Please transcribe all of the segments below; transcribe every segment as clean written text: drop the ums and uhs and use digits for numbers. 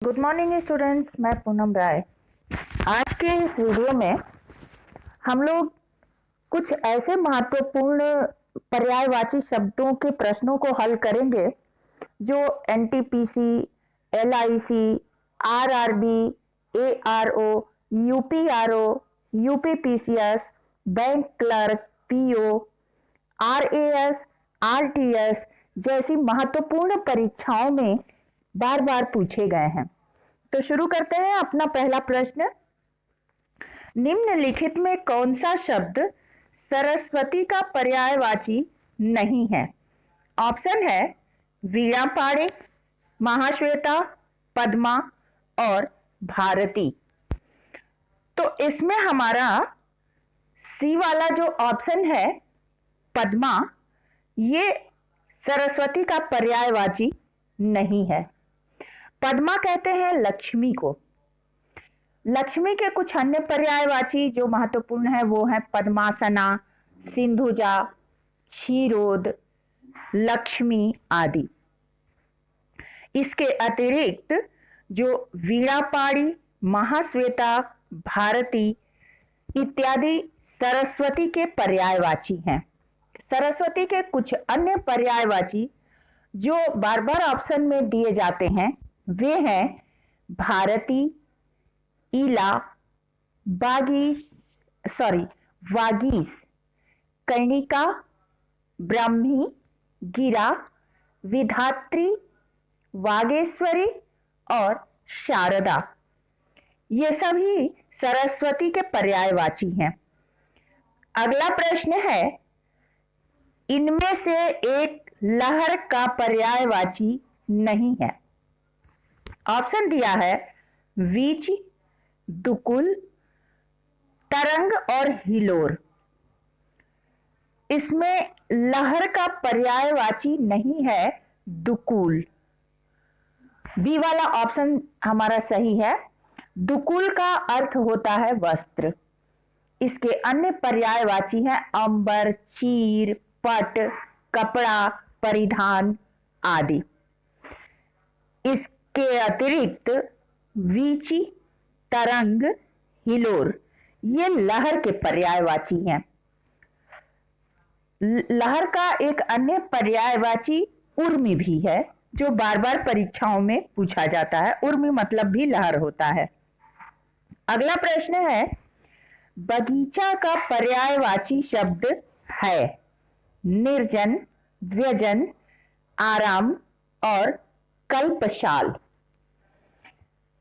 Good morning students, मैं पूनम राय। आज के इस वीडियो में हम लोग कुछ ऐसे महत्वपूर्ण पर्यायवाची शब्दों के प्रश्नों को हल करेंगे जो NTPC, LIC, RRB, ARO, UPRO, UPPCS, bank clerk, PO, RAS, RTS जैसी महत्वपूर्ण परीक्षाओं में बार बार पूछे गए हैं। तो शुरू करते हैं अपना पहला प्रश्न। निम्नलिखित में कौन सा शब्द सरस्वती का पर्यायवाची नहीं है? ऑप्शन है वीणा पाणी, महाश्वेता, पद्मा और भारती। तो इसमें हमारा सी वाला जो ऑप्शन है पद्मा, ये सरस्वती का पर्यायवाची नहीं है। पद्मा कहते हैं लक्ष्मी को। लक्ष्मी के कुछ अन्य पर्यायवाची जो महत्वपूर्ण है वो है पद्मासना, सिंधुजा, क्षीरोद, लक्ष्मी आदि। इसके अतिरिक्त जो वीणा पाणी, महाश्वेता, भारती इत्यादि सरस्वती के पर्यायवाची हैं। सरस्वती के कुछ अन्य पर्यायवाची जो बार बार ऑप्शन में दिए जाते हैं वे हैं भारती, इला, वागीश, कर्णिका, ब्राह्मी, गिरा, विधात्री, वागेश्वरी और शारदा। ये सभी सरस्वती के पर्यायवाची हैं। अगला प्रश्न है, इनमें से एक लहर का पर्यायवाची नहीं है। ऑप्शन दिया है वीच, दुकुल, तरंग और हिलोर। इसमें लहर का पर्यायवाची नहीं है दुकुल। बी वाला ऑप्शन हमारा सही है। दुकुल का अर्थ होता है वस्त्र। इसके अन्य पर्यायवाची हैं अंबर, चीर, पट, कपड़ा, परिधान आदि। इसके अतिरिक्त वीची, तरंग, हिलोर ये लहर के पर्यायवाची हैं। लहर का एक अन्य पर्यायवाची उर्मी भी है जो बार बार परीक्षाओं में पूछा जाता है। उर्मी मतलब भी लहर होता है। अगला प्रश्न है, बगीचा का पर्यायवाची शब्द है निर्जन, व्यजन, आराम और कल्पशाल।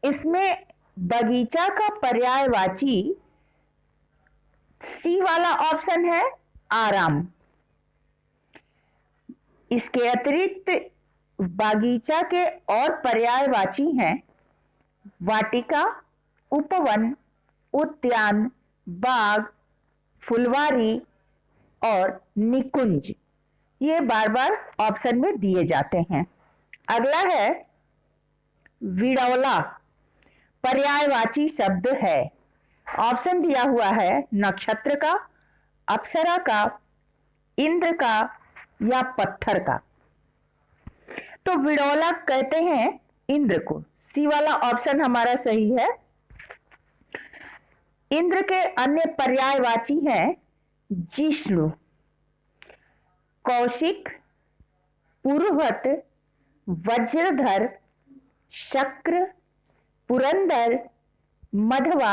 इसमें बगीचा का पर्यायवाची सी वाला ऑप्शन है आराम। इसके अतिरिक्त बगीचा के और पर्यायवाची हैं वाटिका, उपवन, उद्यान, बाग, फुलवारी और निकुंज। ये बार बार ऑप्शन में दिए जाते हैं। अगला है विड़ौला पर्यायवाची शब्द है। ऑप्शन दिया हुआ है नक्षत्र का, अप्सरा का, इंद्र का या पत्थर का। तो विड़ौला कहते हैं इंद्र को। सी वाला ऑप्शन हमारा सही है। इंद्र के अन्य पर्यायवाची हैं जिष्णु, कौशिक, पुरुहत, वज्रधर, शक्र, पुरंदर, मधवा,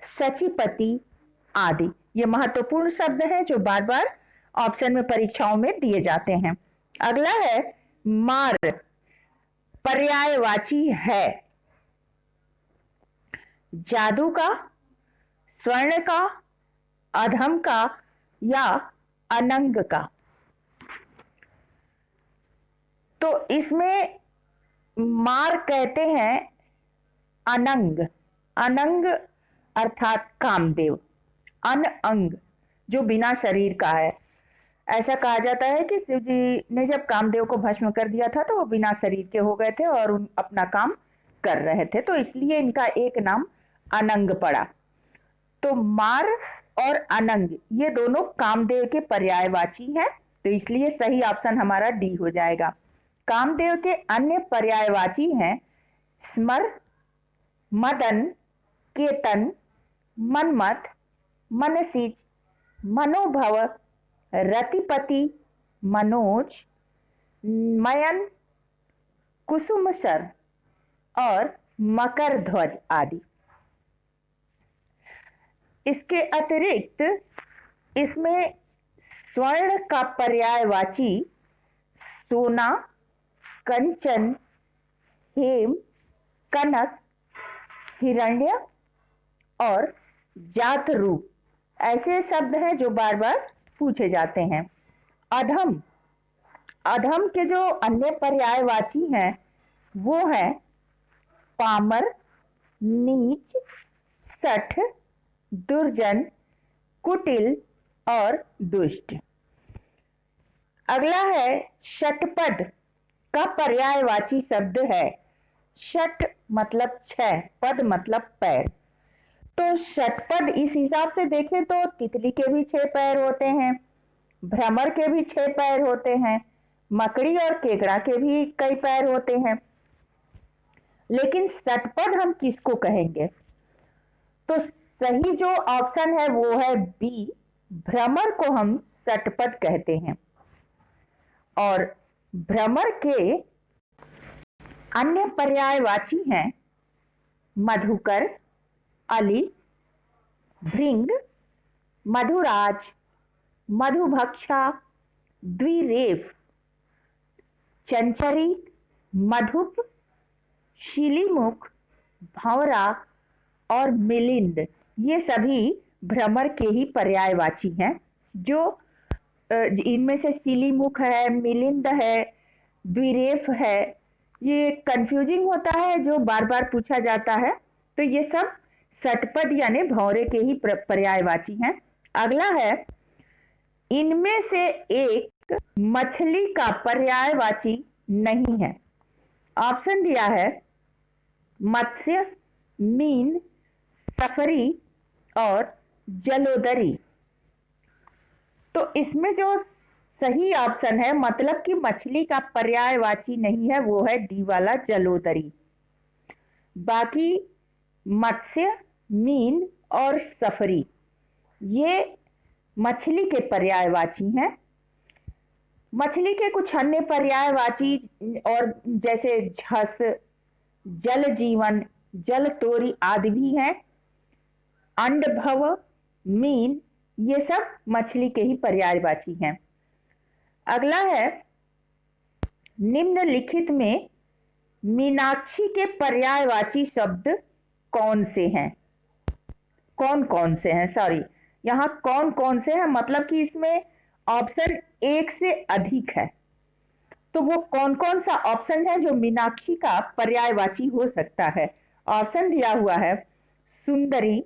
सचिपति आदि। ये महत्वपूर्ण शब्द हैं जो बार बार ऑप्शन में परीक्षाओं में दिए जाते हैं। अगला है मार पर्यायवाची है जादू का, स्वर्ण का, अधम का या अनंग का। तो इसमें मार कहते हैं अनंग। अनंग अर्थात कामदेव। अनअंग जो बिना शरीर का है। ऐसा कहा जाता है कि शिव जी ने जब कामदेव को भस्म कर दिया था तो वो बिना शरीर के हो गए थे और अपना काम कर रहे थे, तो इसलिए इनका एक नाम अनंग पड़ा। तो मार और अनंग ये दोनों कामदेव के पर्यायवाची हैं, तो इसलिए सही ऑप्शन हमारा डी हो जाएगा। कामदेव के अन्य पर्यायवाची हैं स्मर, मदन, केतन, मनमथ, मनसिज, मनोभव, रतिपति, मनोज, मयन, कुसुमसर और मकर ध्वज आदि। इसके अतिरिक्त इसमें स्वर्ण का पर्यायवाची सोना, कंचन, हेम, कनक, हिरण्य और जात रूप ऐसे शब्द हैं जो बार बार पूछे जाते हैं। अधम, अधम के जो अन्य पर्यायवाची हैं वो है पामर, नीच, सठ, दुर्जन, कुटिल और दुष्ट। अगला है षटपद का पर्यायवाची शब्द है। षट मतलब छह, पद मतलब पैर। तो षटपद इस हिसाब से देखें तो तितली के भी 6 पैर होते हैं, भ्रमर के भी 6 पैर होते हैं, मकड़ी और केकड़ा के भी कई पैर होते हैं। लेकिन षटपद हम किसको कहेंगे? तो सही जो ऑप्शन है वो है बी, भ्रमर को हम षटपद कहते हैं। और भ्रमर के अन्य पर्यायवाची हैं मधुकर, अली, भृंग, मधुराज, मधुभक्षा, द्विरेफ, चंचरी, मधुप, शिलीमुख, भंवरा और मिलिंद। ये सभी भ्रमर के ही पर्यायवाची हैं। जो इनमें से शिलीमुख है, मिलिंद है, द्विरेफ है, ये कंफ्यूजिंग होता है जो बार बार पूछा जाता है। तो ये सब षटपद यानी भंवरे के ही पर्यायवाची हैं। अगला है इनमें से एक मछली का पर्यायवाची नहीं है। ऑप्शन दिया है मत्स्य, मीन, सफरी और जलोदरी। तो इसमें जो सही ऑप्शन है, मतलब कि मछली का पर्यायवाची नहीं है, वो है डी वाला जलोदरी। बाकी मत्स्य, मीन और सफरी ये मछली के पर्यायवाची हैं। मछली के कुछ अन्य पर्यायवाची और जैसे झस, जल जीवन, जल तोरी आदि भी हैं। अंडभव, मीन ये सब मछली के ही पर्यायवाची हैं। अगला है निम्नलिखित में मीनाक्षी के पर्यायवाची शब्द कौन से हैं? कौन कौन से हैं, सॉरी, यहां कौन कौन से हैं मतलब कि इसमें ऑप्शन एक से अधिक है। तो वो कौन कौन सा ऑप्शन है जो मीनाक्षी का पर्यायवाची हो सकता है? ऑप्शन दिया हुआ है सुंदरी,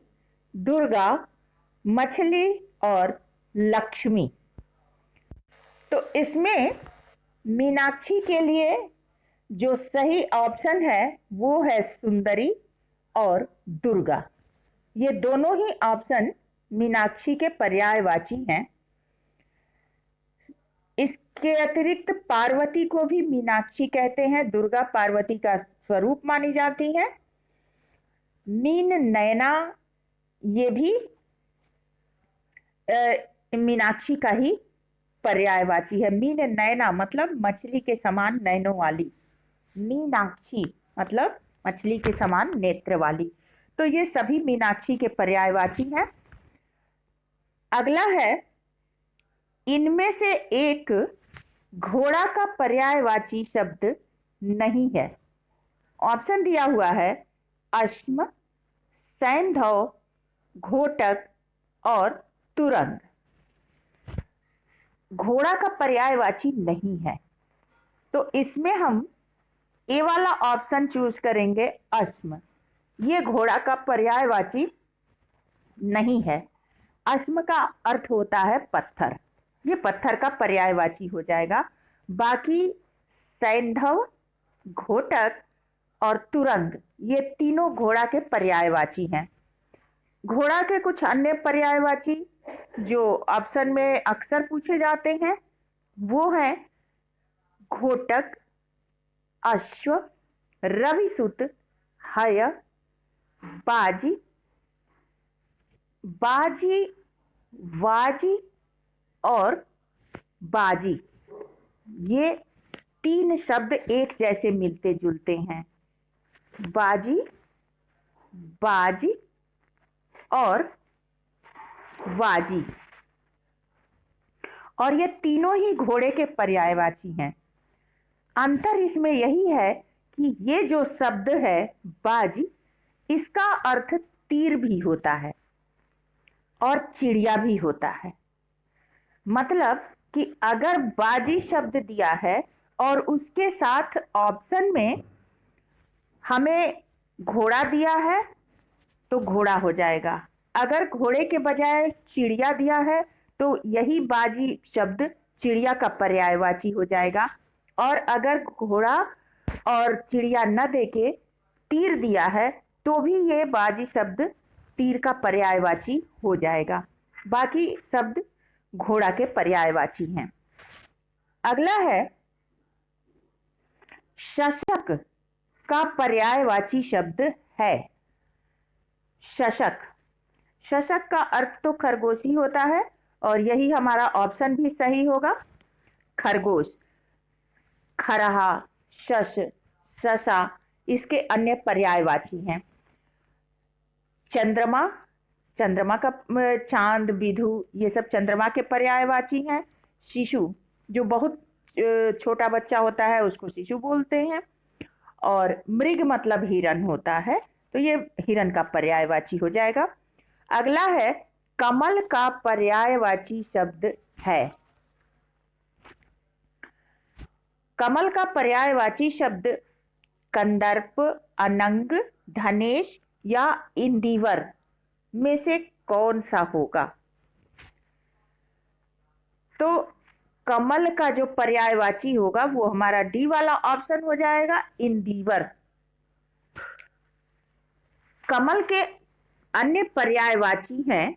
दुर्गा, मछली और लक्ष्मी। तो इसमें मीनाक्षी के लिए जो सही ऑप्शन है वो है सुंदरी और दुर्गा। ये दोनों ही ऑप्शन मीनाक्षी के पर्यायवाची हैं। इसके अतिरिक्त पार्वती को भी मीनाक्षी कहते हैं। दुर्गा पार्वती का स्वरूप मानी जाती है। मीन, नैना ये भी मीनाक्षी का ही पर्यायवाची है। मीन नैना मतलब मछली के समान नैनों वाली, मीनाक्षी मतलब मछली के समान नेत्र वाली। तो ये सभी मीनाक्षी के पर्यायवाची हैं। अगला है इनमें से एक घोड़ा का पर्यायवाची शब्द नहीं है। ऑप्शन दिया हुआ है अश्म, सैंधव, घोटक और तुरंग। घोड़ा का पर्यायवाची नहीं है, तो इसमें हम ए वाला ऑप्शन चूज करेंगे अश्म। ये घोड़ा का पर्यायवाची नहीं है। अश्म का अर्थ होता है पत्थर, ये पत्थर का पर्यायवाची हो जाएगा। बाकी सैंधव, घोटक और तुरंग ये तीनों घोड़ा के पर्यायवाची हैं। घोड़ा के कुछ अन्य पर्यायवाची जो ऑप्शन में अक्सर पूछे जाते हैं वो हैं घोटक, अश्व, रविसुत, हय, बाजी, बाजी, वाजी और बाजी, ये तीन शब्द एक जैसे मिलते जुलते हैं। बाजी, बाजी और वाजी, और ये तीनों ही घोड़े के पर्यायवाची हैं। अंतर इसमें यही है कि ये जो शब्द है बाजी, इसका अर्थ तीर भी होता है और चिड़िया भी होता है। मतलब कि अगर बाजी शब्द दिया है और उसके साथ ऑप्शन में हमें घोड़ा दिया है तो घोड़ा हो जाएगा। अगर घोड़े के बजाय चिड़िया दिया है तो यही बाजी शब्द चिड़िया का पर्यायवाची हो जाएगा। और अगर घोड़ा और चिड़िया न देके तीर दिया है तो भी ये बाजी शब्द तीर का पर्यायवाची हो जाएगा। बाकी शब्द घोड़ा के पर्यायवाची हैं। अगला है शशक का पर्यायवाची शब्द है। शशक, शशक का अर्थ तो खरगोश ही होता है और यही हमारा ऑप्शन भी सही होगा, खरगोश। खरहा, शश, शशा इसके अन्य पर्यायवाची हैं। चंद्रमा, चंद्रमा का चांद, विधु, ये सब चंद्रमा के पर्यायवाची हैं। शिशु, जो बहुत छोटा बच्चा होता है उसको शिशु बोलते हैं। और मृग मतलब हिरन होता है, तो ये हिरन का पर्यायवाची हो जाएगा। अगला है कमल का पर्यायवाची शब्द है। कमल का पर्यायवाची शब्द कंदर्प, अनंग, धनेश या इंदिवर में से कौन सा होगा? तो कमल का जो पर्यायवाची होगा वो हमारा डी वाला ऑप्शन हो जाएगा, इंदिवर। कमल के अन्य पर्यायवाची हैं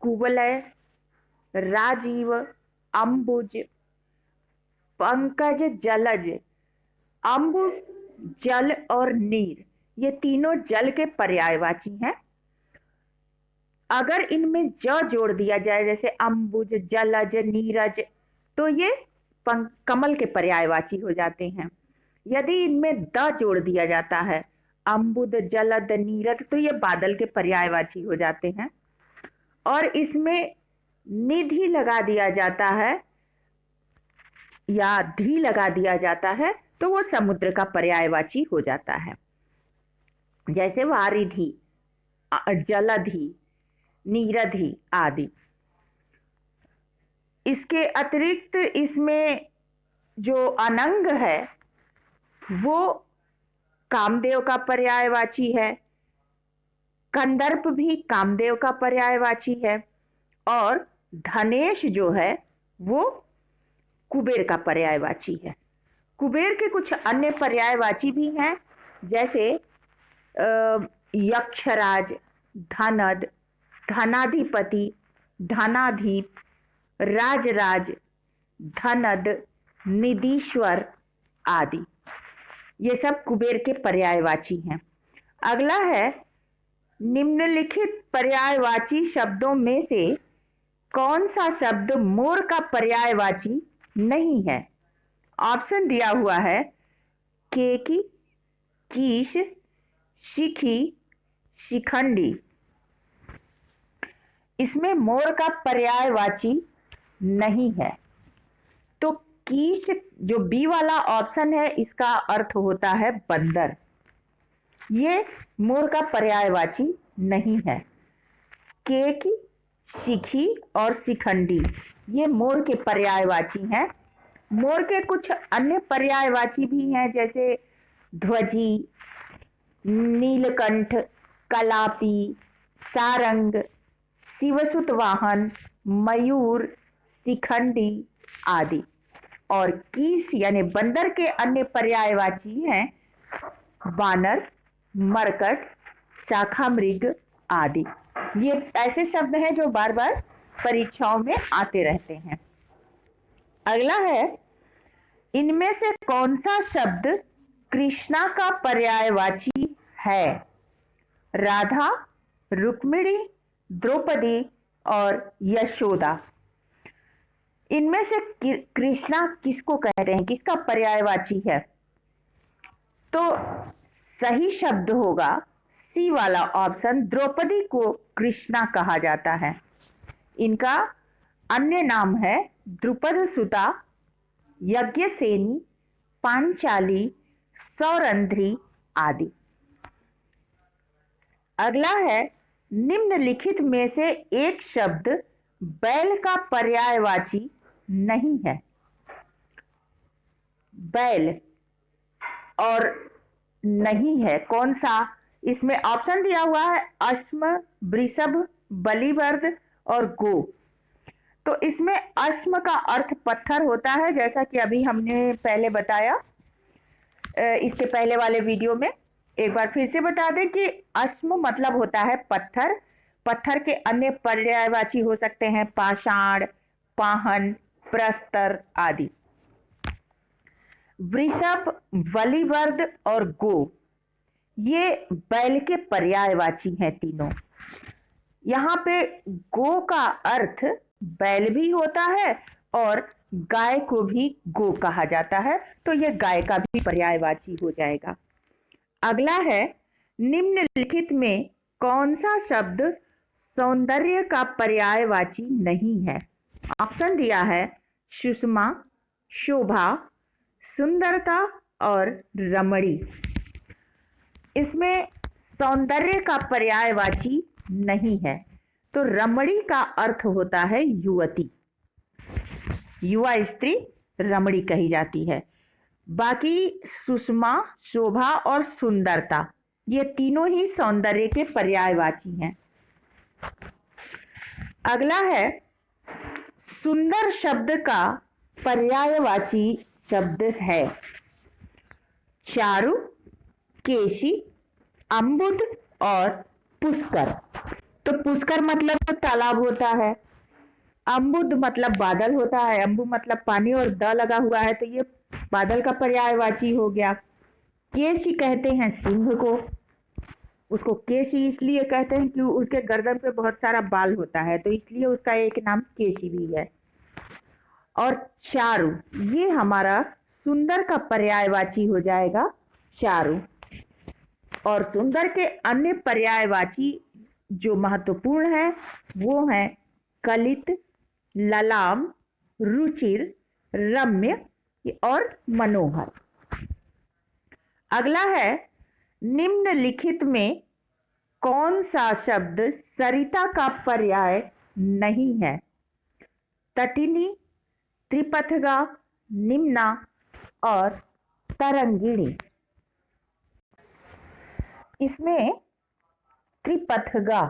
कुवलय, राजीव, अंबुज, पंकज, जलज। अंबु जल और नीर, ये तीनों जल के पर्यायवाची हैं। अगर इनमें ज जोड़ दिया जाए जैसे अंबुज, जलज, नीरज, तो ये कमल के पर्यायवाची हो जाते हैं। यदि इनमें द जोड़ दिया जाता है, अंबुद, जलद, नीरद, तो ये बादल के पर्यायवाची हो जाते हैं। और इसमें निधि लगा दिया जाता है या धी लगा दिया जाता है तो वो समुद्र का पर्यायवाची हो जाता है, जैसे वारिधि, जलधि, नीरधि आदि। इसके अतिरिक्त इसमें जो अनंग है वो कामदेव का पर्यायवाची है, कंदर्प भी कामदेव का पर्यायवाची है, और धनेश जो है वो कुबेर का पर्यायवाची है। कुबेर के कुछ अन्य पर्यायवाची भी हैं, जैसे यक्षराज, धनद, धनाधिपति, धनाधीप, राजराज, धनद, निधीश्वर आदि। ये सब कुबेर के पर्यायवाची हैं। अगला है निम्नलिखित पर्यायवाची शब्दों में से कौन सा शब्द मोर का पर्यायवाची नहीं है? ऑप्शन दिया हुआ है केकी, कीश, शिखी, शिखंडी। इसमें मोर का पर्यायवाची नहीं है, तो कीश जो बी वाला ऑप्शन है इसका अर्थ होता है बंदर। ये मोर का पर्यायवाची नहीं है। केकी, शिखी और शिखंडी ये मोर के पर्यायवाची हैं। मोर के कुछ अन्य पर्यायवाची भी हैं, जैसे ध्वजी, नीलकंठ, कलापी, सारंग, शिवसुत वाहन, मयूर, शिखंडी आदि। और कीस यानी बंदर के अन्य पर्यायवाची हैं बानर, मरकट, शाखा मृग आदि। ये ऐसे शब्द हैं जो बार बार परीक्षाओं में आते रहते हैं। अगला है इनमें से कौन सा शब्द कृष्णा का पर्यायवाची है राधा, रुक्मिणी, द्रौपदी और यशोदा। इनमें से कृष्णा किसको कहते हैं, किसका पर्यायवाची है? तो सही शब्द होगा सी वाला ऑप्शन, द्रौपदी को कृष्णा कहा जाता है। इनका अन्य नाम है द्रुपद सुता, यज्ञसेनी, पांचाली, सौरंध्री आदि। अगला है, निम्नलिखित में से एक शब्द बैल का पर्यायवाची नहीं है। बैल और नहीं है, कौन सा? इसमें ऑप्शन दिया हुआ है अश्म, वृषभ, बलिवर्द और गो। तो इसमें अश्म का अर्थ पत्थर होता है, जैसा कि अभी हमने पहले बताया इसके पहले वाले वीडियो में। एक बार फिर से बता दें कि अश्म मतलब होता है पत्थर। पत्थर के अन्य पर्यायवाची हो सकते हैं पाषाण, पाहन, प्रस्तर आदि। वृषभ, बलिवर्द और गो ये बैल के पर्यायवाची हैं तीनों। यहाँ पे गो का अर्थ बैल भी होता है और गाय को भी गो कहा जाता है, तो ये गाय का भी पर्यायवाची हो जाएगा। अगला है, निम्नलिखित में कौन सा शब्द सौंदर्य का पर्यायवाची नहीं है? ऑप्शन दिया है सुषमा, शोभा, सुंदरता और रमणी। इसमें सौंदर्य का पर्यायवाची नहीं है, तो रमणी का अर्थ होता है युवती। युवा स्त्री रमणी कही जाती है। बाकी सुषमा, शोभा और सुंदरता ये तीनों ही सौंदर्य के पर्यायवाची हैं। अगला है, सुंदर शब्द का पर्यायवाची शब्द है चारु, केशी, अम्बुद और पुष्कर। तो पुष्कर मतलब तो तालाब होता है, अम्बुद मतलब बादल होता है, अम्बु मतलब पानी और द लगा हुआ है, तो ये बादल का पर्यायवाची हो गया। केशी कहते हैं सिंह को, उसको केशी इसलिए कहते हैं कि उसके गर्दन पे बहुत सारा बाल होता है, तो इसलिए उसका एक नाम केशी भी है। और चारु ये हमारा सुंदर का पर्यायवाची हो जाएगा चारु। और सुंदर के अन्य पर्यायवाची जो महत्वपूर्ण है वो है कलित, ललाम, रुचिर, रम्य और मनोहर। अगला है, निम्नलिखित में कौन सा शब्द सरिता का पर्याय नहीं है? तटिनी, त्रिपथगा, निम्ना और तरंगिणी। इसमें त्रिपथगा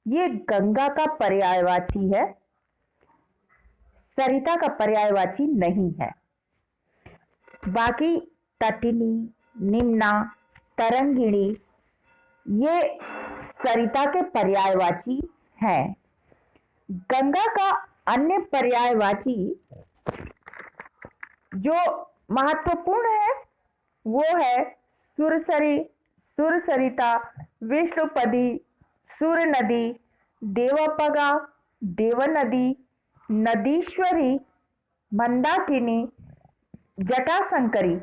ये गंगा का पर्यायवाची है, सरिता का पर्यायवाची नहीं है। बाकी तटिनी, निम्ना, तरंगिणी ये सरिता के पर्यायवाची हैं। गंगा का अन्य पर्यायवाची जो महत्वपूर्ण है वो है सुरसरी, सुरसरिता, विष्णुपदी, सुर नदी, देवपगा, देवनदी, नदीश्वरी, मंदाकिनी, जटाशंकरी।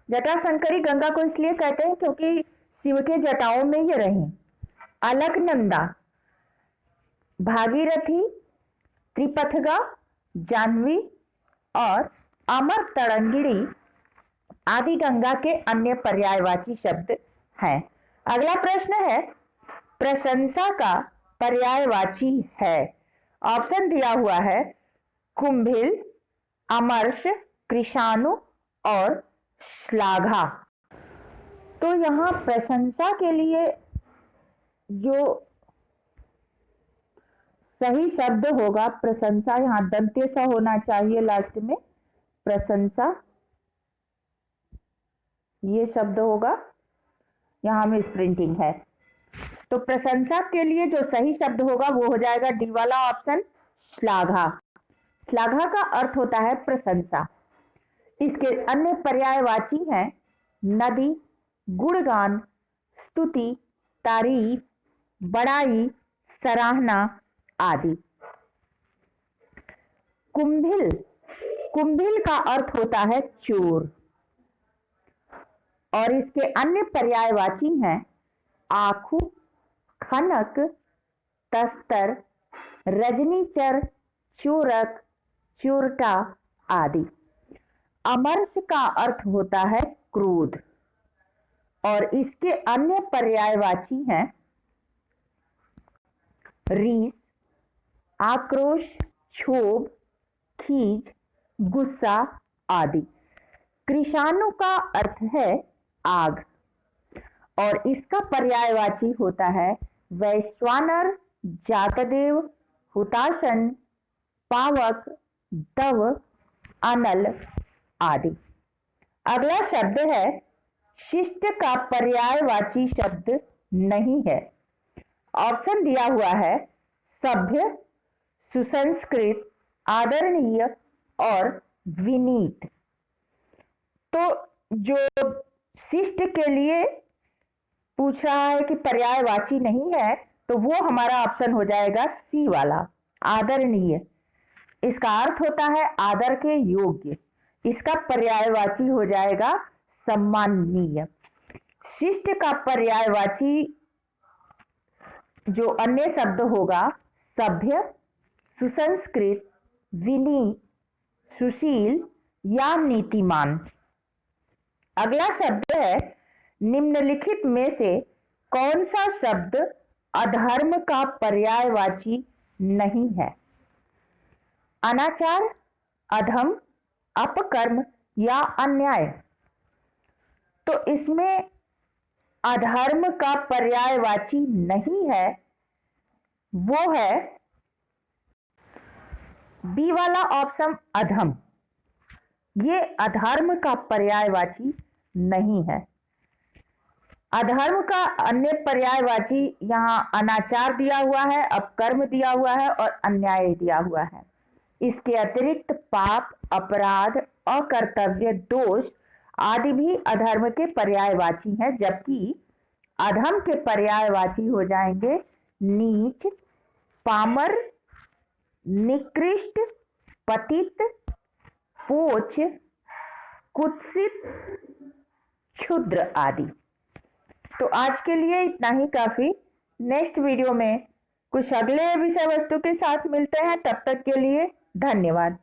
जटाशंकरी गंगा को इसलिए कहते हैं क्योंकि शिव के जटाओं में ये रही। अलकनंदा, भागीरथी, त्रिपथगा, जाह्नवी और अमर तरंगिणी आदि गंगा के अन्य पर्यायवाची शब्द हैं। अगला प्रश्न है, प्रशंसा का पर्यायवाची है। ऑप्शन दिया हुआ है कुंभिल, अमर्ष, कृशाणु और श्लाघा। तो यहाँ प्रशंसा के लिए जो सही शब्द होगा प्रशंसा, यहाँ दंत्य स होना चाहिए लास्ट में, प्रशंसा ये शब्द होगा, यहाँ में प्रिंटिंग है। तो प्रशंसा के लिए जो सही शब्द होगा वो हो जाएगा डी वाला ऑप्शन, श्लाघा। श्लाघा का अर्थ होता है प्रशंसा। इसके अन्य पर्यायवाची हैं नदी, गुणगान, स्तुति, तारीफ, बड़ाई, सराहना आदि। कुंभिल, कुंभिल का अर्थ होता है चोर, और इसके अन्य पर्यायवाची हैं आखू, खनक, तस्तर, रजनीचर, चोरक, चोरटा आदि। अमर्ष का अर्थ होता है क्रोध, और इसके अन्य पर्यायवाची हैं रीस, आक्रोश, क्षोभ, खीज, गुस्सा आदि। कृशाणु का अर्थ है आग, और इसका पर्यायवाची होता है वैश्वानर, जातदेव, हुताशन, पावक, दव, अनल आदि। अगला शब्द है शिष्ट का पर्यायवाची शब्द नहीं है। ऑप्शन दिया हुआ है सभ्य, सुसंस्कृत, आदरणीय और विनीत। तो जो शिष्ट के लिए पूछ रहा है कि पर्यायवाची नहीं है, तो वो हमारा ऑप्शन हो जाएगा सी वाला, आदरणीय। इसका अर्थ होता है आदर के योग्य। इसका पर्यायवाची हो जाएगा सम्माननीय। शिष्ट का पर्यायवाची जो अन्य शब्द होगा सभ्य, सुसंस्कृत, विनीत, सुशील या नीतिमान। अगला शब्द है निम्नलिखित में से कौन सा शब्द अधर्म का पर्यायवाची नहीं है? अनाचार, अधम, अपकर्म या अन्याय। तो इसमें अधर्म का पर्यायवाची नहीं है, वो है बी वाला ऑप्शन अधम। ये अधर्म का पर्यायवाची नहीं है। अधर्म का अन्य पर्यायवाची यहाँ अनाचार दिया हुआ है, अपकर्म दिया हुआ है और अन्याय दिया हुआ है। इसके अतिरिक्त पाप, अपराध, अकर्तव्य, दोष आदि भी अधर्म के पर्यायवाची हैं, जबकि अधम के पर्यायवाची हो जाएंगे नीच, पामर, निकृष्ट, पतित, पोच, कुत्सित, क्षुद्र आदि। तो आज के लिए इतना ही काफी। नेक्स्ट वीडियो में कुछ अगले विषय वस्तु के साथ मिलते हैं। तब तक के लिए धन्यवाद।